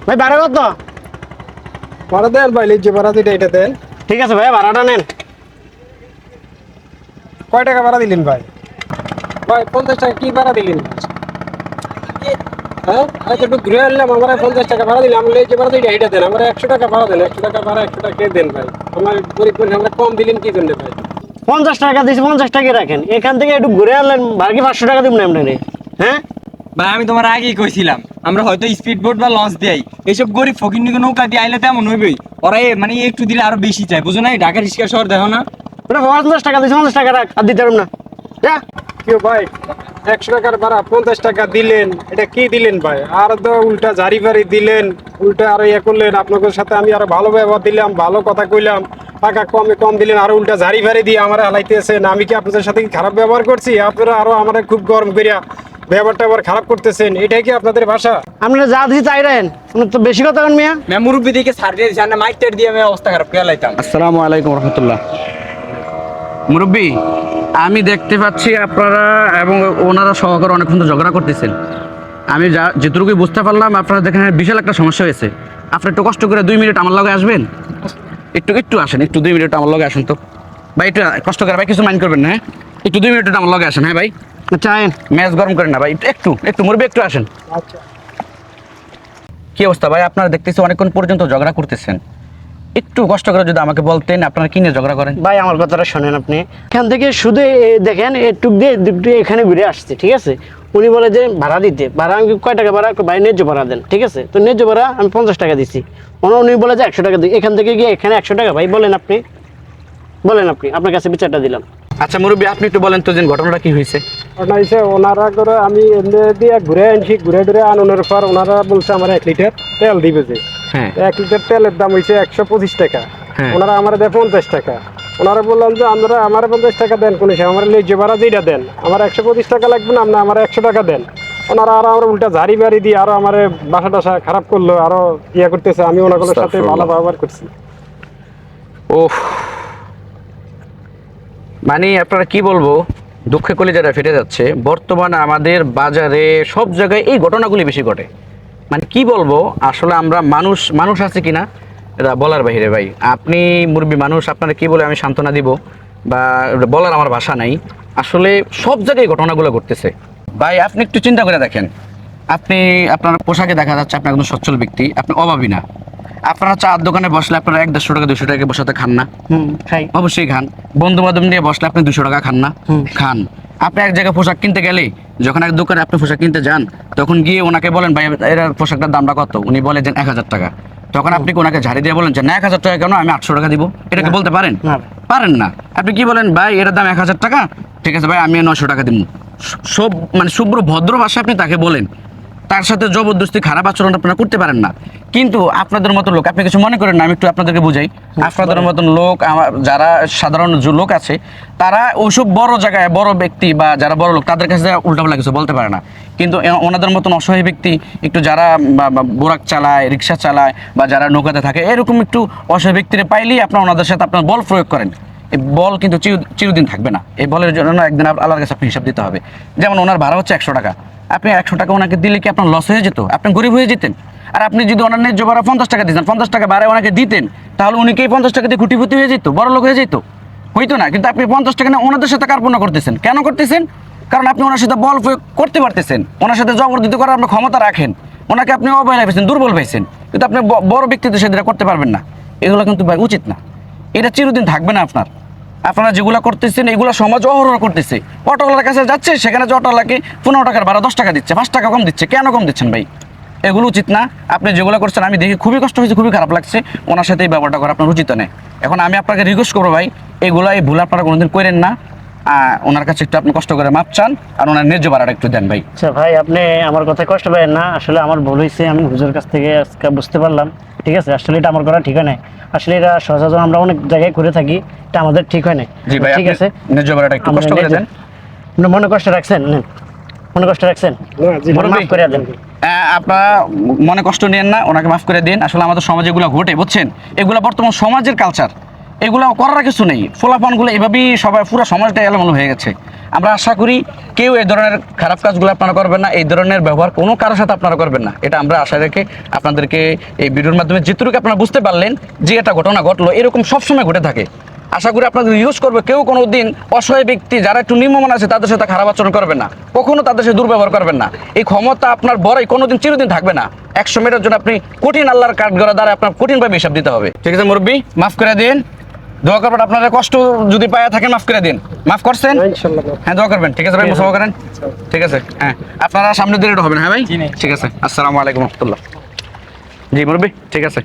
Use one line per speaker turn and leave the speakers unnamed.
ভাই ভাড়া কত?
ভাড়া দেন ভাই, লিজ ভাড়া দিটা এটা দেন।
ঠিক আছে ভাই, ভাড়াটা নেন।
কয় টাকা ভাড়া দিলেন ভাই? ভাই 50 টাকা কি ভাড়া দিলেন? হ্যাঁ আচ্ছা, একটু ঘুরে আনলাম, আমার 50 টাকা ভাড়া দিলাম, লিজ ভাড়া দিটা এটা দেন। আমার 100 টাকা ভাড়া দেন, 100 টাকা ভাড়া 100 টাকা দেন ভাই। আমার গরিব মানুষ, আমরা কম দিলেন কি জন্য ভাই?
50 টাকা দিয়েছি, 50 টাকা রাখেন। এখান থেকে একটু ঘুরে আনলেন, বাকি 500 টাকা দিব না আপনারে। হ্যাঁ
ভাই আমি তোমার আগেই কইছিলাম আমরা হয়তো স্পিড বোট বা লঞ্চ দেই, এইসব গরিব ফকিন্নিকে নৌকা দিয়ে আইলে তেমন হইবেই। ওরা মানে একটু দিলে আরো বেশি চায়, বুঝো না? ঢাকা রিক্সা শহর দেখো না।
ওটা 50 টাকা দিয়েছি, 50 টাকা রাখ, আর দিতে পারব না। যা।
কেউ ভাই 100 টাকার ভাড়া 50 টাকা দিলেন, এটা কি দিলেন ভাই? আর তো উল্টা জারি ফারি দিলেন, উল্টা আরো ইয়ে করলেন। আপনাদের সাথে আমি আরো ভালো ব্যবহার দিলাম, ভালো কথা কইলাম, টাকা কম দিলেন, আরো উল্টা জারি ফারি দিয়ে আমার হালাইতেছেন। আমি কি আপনাদের সাথে কি খারাপ ব্যবহার করছি? আপনারা আরো আমার খুব গরম করিয়া ব্যবহারটা আবার খারাপ করতেছেন, এটাই কি আপনাদের ভাষা?
আপনারা যা দিছি তাই রাখেন, আপনার তো বেশি কথা কেন মিয়া?
মুরব্বী দিকে সার দিয়ে জানে মাইক টাইট দিয়ে আমি অবস্থা খারাপ করে লাইতাম।
আসসালামু আলাইকুম রহমতুল্লাহ। মুরব্বী, আমি দেখতে পাচ্ছি আপনারা এবং ওনারা সহকারে অনেকক্ষণ তো ঝগড়া করতেছেন। আমি যেটুকুই বুঝতে পারলাম আপনারা দেখেন বিশাল একটা সমস্যা হয়েছে। আপনি একটু কষ্ট করে 2 মিনিট আমার লগে আসবেন, একটু আসেন, একটু 2 মিনিট আমার লগে আসেন তো ভাই, একটু কষ্ট করে ভাই, কিছু মাইন্ড করবেন না, হ্যাঁ? একটু 2 মিনিট আমার লগে আসেন, হ্যাঁ ভাই?
চায়েন
ম্যাচ গরম করেন না ভাই, একটু মুরব্বী একটু আসেন।
আচ্ছা
কি অবস্থা ভাই? আপনারা দেখতেছি অনেকক্ষণ পর্যন্ত ঝগড়া করতেছেন, একটু কষ্ট করে যদি আমাকে বলতেন আপনারা কি নিয়ে ঝগড়া করেন।
ভাই, আমার কথাটা শোনেন। আপনি এখান থেকে শুধু দেখেন একটু দিয়ে দুটো এখানে ঘুরে আসছে, ঠিক আছে? উনি বলে যে ভাড়া দিতে, ভাড়া আমি কয় টাকা ভাড়া? ভাই ন্যায্য ভাড়া দেন, ঠিক আছে? তো ন্যায্য ভাড়া আমি 50 টাকা দিচ্ছি। উনি বলে যে 100 টাকা দিই, এখান থেকে গিয়ে এখানে 100 টাকা। ভাই বলেন আপনি, আপনার কাছে বিচারটা দিলাম।
আচ্ছা মুরব্বী, আপনি একটু বলেন তো যে ঘটনাটা কি হয়েছে।
ওটা হচ্ছে ওনারা করে আমি এমনি দিয়ে ঘুরে আনছি, ঘুরে আনানোর পর ওনারা বলছে আমার 1 লিটার তেল দিবে যে।
হ্যাঁ
1 লিটার তেলের দাম হয়েছে 125 টাকা।
হ্যাঁ।
ওনারা আমার দেয় 50 টাকা। ওনারা বললাম যে আমরা আমার 50 টাকা দেন, কোন আমার লেজ ভাড়া যেটা দেন, আমার 125 টাকা লাগবে না, আপনি আমার 100 টাকা দেন। ওনারা আরো আমার উল্টা ঝাড়ি বাড়ি দিয়ে আরো আমার বাসা টাসা খারাপ করলো, আরো ইয়ে করতেছে। আমি ওনাগুলোর সাথে ভালো
আস্তাগফিরুল্লাহ।
ব্যবহার করছি।
ওহ, মানে আপনারা কি বলবো, দুঃখে কলিজাটা ফেটে যাচ্ছে। বর্তমানে আমাদের বাজারে সব জায়গায় এই ঘটনাগুলি বেশি ঘটে। মানে কি বলবো, আসলে আমরা মানুষ আছে কিনা এটা বলার বাইরে ভাই। আপনি মুরব্বী মানুষ, আপনারা কি বলে আমি সান্ত্বনা দিব বা এটা বলার আমার ভাষা নাই। আসলে সব জায়গায় এই ঘটনাগুলো ঘটতেছে ভাই। আপনি একটু চিন্তা করে দেখেন, আপনার পোশাকে দেখা যাচ্ছে আপনি একদম সচ্ছল ব্যক্তি, আপনি অভাবী না। আপনারা চার দোকানে বসলে আপনারা 100-150 টাকা 200 টাকা বসাতে খান না?
খাই।
অবশ্যই খান। বন্ধু বান্ধব নিয়ে বসলে আপনি 200 টাকা খান না? খান। আপনি এক জায়গায় পোশাক কিনতে গেলে, যখন এক দোকানে আপনি পোশাক কিনতে যান, তখন গিয়ে ওনাকে বলেন ভাই এর পোশাকটার দামটা কত? উনি বলে যে 1000 টাকা। তখন আপনি কি ওনাকে ঝাড়ি দিয়ে বলেন যে না 1000 টাকা কেন, আমি 800 টাকা দিব? এটা কি বলতে পারেন?
না।
পারেন না। আপনি কি বলেন ভাই এর দাম 1000 টাকা, ঠিক আছে ভাই আমি 900 টাকা দিব। সব মানে শুভ্র ভদ্র ভাষা আপনি তাকে বলেন, তার সাথে জবরদস্তি খারাপ আচরণ আপনারা করতে পারেন না। কিন্তু আপনাদের মতো লোক, আপনি কিছু মনে করেন না, আমি একটু আপনাদেরকে বুঝাই। আপনাদের মতন লোক, যারা সাধারণ যে লোক আছে, তারা ওইসব বড় জায়গায় বড় ব্যক্তি বা যারা বড় লোক, তাদের কাছে উল্টাপাল্টা কিছু বলতে পারে না। কিন্তু ওনাদের মতন অসহায় ব্যক্তি, একটু যারা বোরাক চালায়, রিক্সা চালায় বা যারা নৌকাতে থাকে, এরকম একটু অসহায় ব্যক্তিরা পাইলেই আপনার ওনাদের সাথে আপনার বল প্রয়োগ করেন। এই বল কিন্তু চিরদিন থাকবে না। এই বলের জন্য একদিন আল্লাহর কাছে আপনি হিসাব দিতে হবে। যেমন ওনার ভাড়া হচ্ছে 100 টাকা, আপনি 100 টাকা ওনাকে দিলে কি আপনার লস হয়ে যেত? আপনি গরিব হয়ে যেতেন? আর আপনি যদি ওনার ন্যায্য ভাড়া 50 টাকা দিতেন, 50 টাকা ভাড়া ওনাকে দিতেন, তাহলে উনি কি 50 টাকা দিয়ে খুঁটিপুটি হয়ে যেত, বড় লোক হয়ে যেত? হইতো না। কিন্তু আপনি 50 টাকা নিয়ে ওনাদের সাথে কার্পণ্য করতেছেন। কেন করতেছেন? কারণ আপনি ওনার সাথে বল প্রয়োগ করতে পারতেছেন, ওনার সাথে জবরদস্তি করার আপনি ক্ষমতা রাখেন। ওনাকে আপনি অবহেলা পেয়েছেন, দুর্বল পেয়েছেন, কিন্তু আপনি বড় ব্যক্তিদের সাথে এটা করতে পারবেন না। এগুলো কিন্তু ভাই উচিত না। এটা চিরদিন থাকবে না। আপনারা যেগুলো করতেছেন এগুলো সমাজ অহরহ করতেছে। অটোওয়ালার কাছে যাচ্ছে, সেখানে যে অটোওয়ালাকে 15 টাকার ভাড়া 10 টাকা দিচ্ছে, 5 টাকা কম দিচ্ছে। কেন কম দিচ্ছেন ভাই? এগুলো উচিত না। আপনি যেগুলো করছেন আমি দেখি খুবই কষ্ট হয়েছে, খুবই খারাপ লাগছে। ওনার সাথে এই ব্যাপারটা করা আপনার উচিত নেই। এখন আমি আপনাকে রিকোয়েস্ট করবো ভাই, এই ভুল আপনারা কোনোদিন করেন না। ওনার কাছে একটু আপনি কষ্ট করে মাপ চান, আর ওনার ন্যায্য ভাড়াটা একটু দেন ভাই।
আচ্ছা ভাই, আপনি আমার কথায় কষ্ট পাবেন না। আসলে আমার ভুল হয়েছে, আমি হুজুর কাছ থেকে আজকে বুঝতে পারলাম, ঠিক আছে? আসলে এটা আমার করা ঠিক হয় না। আসলে এটা সচরাচর আমরা অনেক জায়গায় করে থাকি, এটা আমাদের ঠিক হয় না।
জি ভাই,
ঠিক আছে,
ন্যায্য ভাড়াটা একটু কষ্ট করে দেন।
আপনি মনে কষ্ট রাখছেন, নেন। মনে কষ্ট রাখছেন,
না, জি,
মাফ করে দেন।
আপনারা মনে কষ্ট নেন না, ওনাকে মাফ করে দিন। আসলে আমাদের সমাজে এগুলো ঘটে, বুঝছেন? এগুলো বর্তমান সমাজের কালচার, এগুলো করার কিছু নেই। ফলাফলগুলো এভাবেই সবাই পুরো সমাজটা এলোমেলো হয়ে গেছে। আমরা আশা করি কেউ এই ধরনের খারাপ কাজগুলো আপনারা করবেন না, এই ধরনের ব্যবহার কোনো কারোর সাথে আপনারা করবেন না, এটা আমরা আশা রেখে আপনাদেরকে এই ভিডিওর মাধ্যমে যেটুকু আপনারা বুঝতে পারলেন যে এটা ঘটনা ঘটলো, এরকম সবসময় ঘটে থাকে। আশা করি আপনাদের ইউজ করবে, কেউ কোনো দিন অসহায় ব্যক্তি যারা একটু নিম্নমান আছে তাদের সাথে খারাপ আচরণ করবেন না, কখনো তাদের সাথে দুর্ব্যবহার করবেন না। এই ক্ষমতা আপনার বড়ই কোনোদিন চিরদিন থাকবে না। 100 মিটার জন্য আপনি কঠিন আল্লাহর কাঠ গড়া দ্বারা আপনার কঠিনভাবে হিসাব দিতে হবে। ঠিক আছে মুরব্বী, মাফ করে দিন, দোয়া করবেন। আপনারা কষ্ট যদি পায়া থাকেন মাফ করে দিন। মাফ করছেন?
ইনশাল্লাহ।
হ্যাঁ দোয়া করবেন। ঠিক আছে ভাই, মুসাফা করেন। ঠিক আছে, হ্যাঁ আপনারা সামনে দিকে হবেন। হ্যাঁ ভাই,
জি, জি।
ঠিক আছে। আসসালামু আলাইকুম রহমতুল্লাহ। জি মুরব্বী, ঠিক আছে।